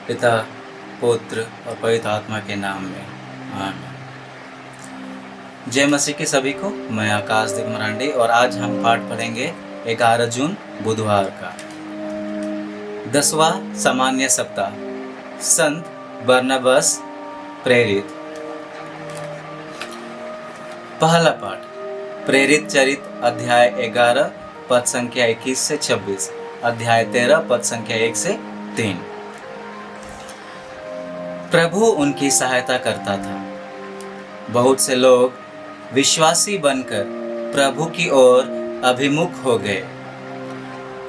पिता, पुत्र और पवित्र आत्मा के नाम में आमीन। जय मसीह के सभी को। मैं आकाशदीप मरांडी और आज हम पाठ पढ़ेंगे 11 जून बुधवार का 10वां सामान्य सप्ताह। संत बरनबास प्रेरित। पहला पाठ प्रेरित चरित अध्याय 11 पद संख्या 21 से 26, अध्याय 13 पद संख्या 1 से 3। प्रभु उनकी सहायता करता था। बहुत से लोग विश्वासी बनकर प्रभु की ओर अभिमुख हो गए।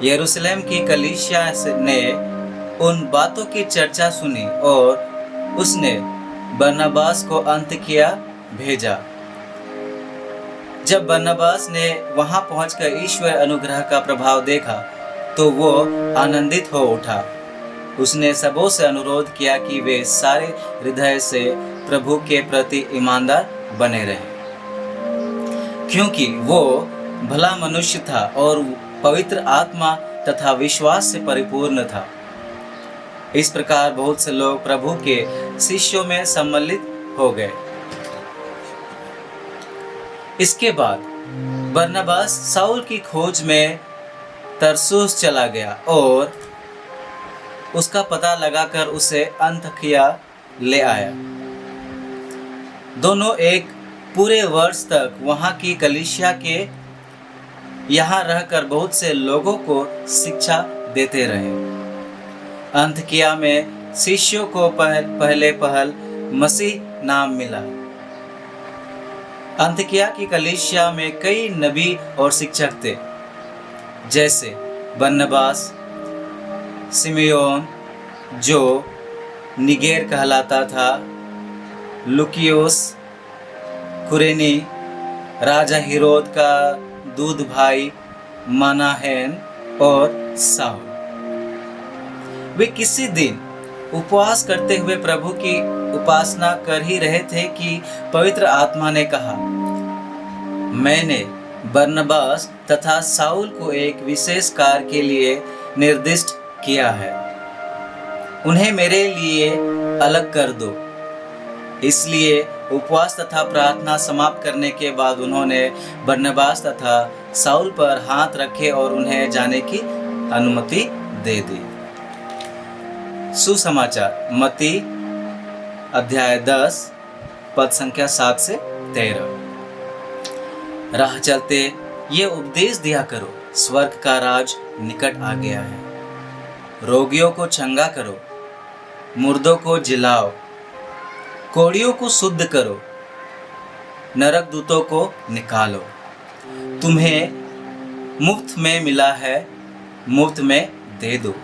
यरूशलेम की कलीसिया ने उन बातों की चर्चा सुनी और उसने बरनबास को अन्ताकिया भेजा। जब बरनबास ने वहां पहुंचकर ईश्वर अनुग्रह का प्रभाव देखा तो वो आनंदित हो उठा। उसने सबों से अनुरोध किया कि वे सारे हृदय से प्रभु के प्रति ईमानदार बने रहें, क्योंकि वो भला मनुष्य था और पवित्र आत्मा तथा विश्वास से परिपूर्ण था। इस प्रकार बहुत से लोग प्रभु के शिष्यों में सम्मिलित हो गए। इसके बाद बरनबास शाऊल की खोज में तरसुस चला गया और उसका पता लगाकर उसे अन्ताकिया ले आया। दोनों एक पूरे वर्ष तक वहां की कलीसिया के यहाँ रहकर बहुत से लोगों को शिक्षा देते रहे। अन्ताकिया में शिष्यों को पहल मसीह नाम मिला। अन्ताकिया की कलीसिया में कई नबी और शिक्षक थे, जैसे बरनबास, सिमियोन जो निगेर कहलाता था, लुकियोस कुरेनी, राजा हिरोद का दूध भाई मनाहेन और साहुल। वे किसी दिन उपवास करते हुए प्रभु की उपासना कर ही रहे थे कि पवित्र आत्मा ने कहा, मैंने बरनबास तथा साउल को एक विशेष कार्य के लिए निर्दिष्ट किया है। उन्हें मेरे लिए अलग कर दो। इसलिए उपवास तथा प्रार्थना समाप्त करने के बाद उन्होंने बरनबास तथा साउल पर हाथ रखे और उन्हें जाने की अनुमति दे दी। सुसमाचार मत्ती अध्याय 10 पद संख्या 7 से 13। राह चलते ये उपदेश दिया करो, स्वर्ग का राज निकट आ गया है। रोगियों को चंगा करो, मुर्दों को जिलाओ, कोढ़ियों को शुद्ध करो, नरक दूतों को निकालो। तुम्हें मुफ्त में मिला है, मुफ्त में दे दो।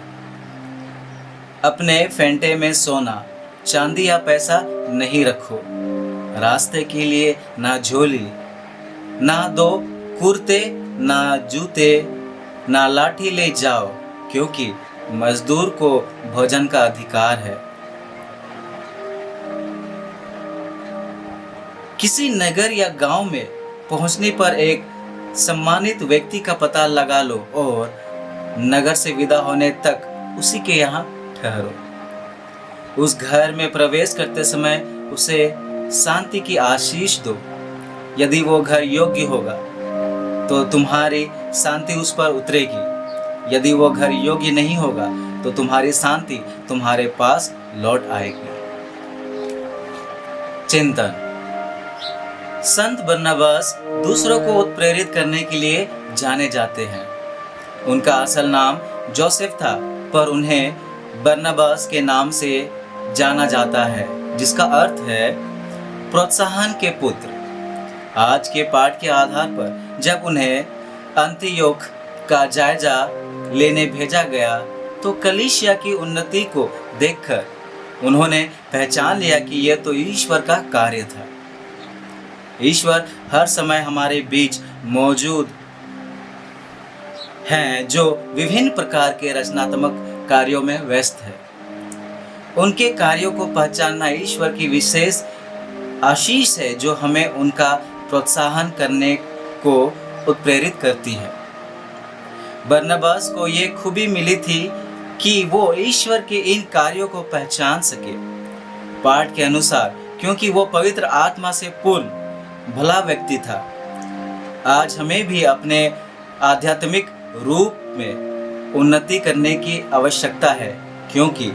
अपने फेंटे में सोना, चांदी या पैसा नहीं रखो। रास्ते के लिए ना झोली, ना दो कुर्ते, ना जूते, ना लाठी ले जाओ, क्योंकि मजदूर को भोजन का अधिकार है। किसी नगर या गांव में पहुंचने पर एक सम्मानित व्यक्ति का पता लगा लो और नगर से विदा होने तक उसी के यहाँ ठहरो। उस घर में प्रवेश करते समय उसे शांति की आशीष दो। यदि वो घर योग्य होगा तो तुम्हारी शांति उस पर उतरेगी। यदि वो घर योग्य नहीं होगा तो तुम्हारी शांति तुम्हारे पास लौट आएगी। चिंतन। संत बरनबास दूसरों को उत्प्रेरित करने के लिए जाने जाते हैं। उनका असल नाम जोसेफ था, पर उन्हें बरनबास के नाम से जाना जाता है, जिसका अर्थ है प्रोत्साहन के पुत्र। आज के पाठ के आधार पर जब उन्हें अंतियोख का जायजा लेने भेजा गया तो कलीसिया की उन्नति को देखकर उन्होंने पहचान लिया कि यह तो ईश्वर का कार्य था। ईश्वर हर समय हमारे बीच मौजूद हैं, जो विभिन्न प्रकार के रचनात्मक कार्यों में व्यस्त है। उनके कार्यों को पहचानना ईश्वर की विशेष आशीष है, जो हमें उनका प्रोत्साहन करने को उत्प्रेरित करती है। बरनबास को ये खूबी मिली थी कि वो ईश्वर के इन कार्यों को पहचान सके। पाठ के अनुसार क्योंकि वो पवित्र आत्मा से पूर्ण भला व्यक्ति था, आज हमें भी अपने आध्यात्मिक रूप में उन्नति करने की आवश्यकता है, क्योंकि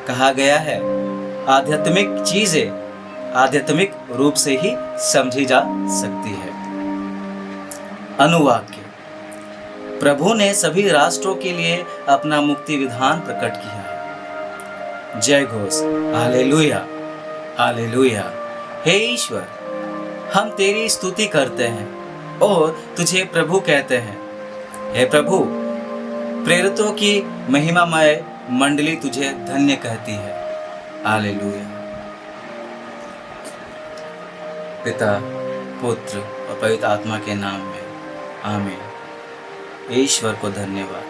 कहा गया है आध्यात्मिक चीजें आध्यात्मिक रूप से ही समझी जा सकती है। अनुवाक्य। प्रभु ने सभी राष्ट्रों के लिए अपना मुक्ति विधान प्रकट किया है। जय घोष, हालेलुया, हालेलुया। हे ईश्वर, हम तेरी स्तुति करते हैं और तुझे प्रभु कहते हैं। हे प्रभु, प्रेरितों की महिमामय मंडली तुझे धन्य कहती है। हालेलुया। पिता, पुत्र और पवित्र आत्मा के नाम में आमीन। ईश्वर को धन्यवाद।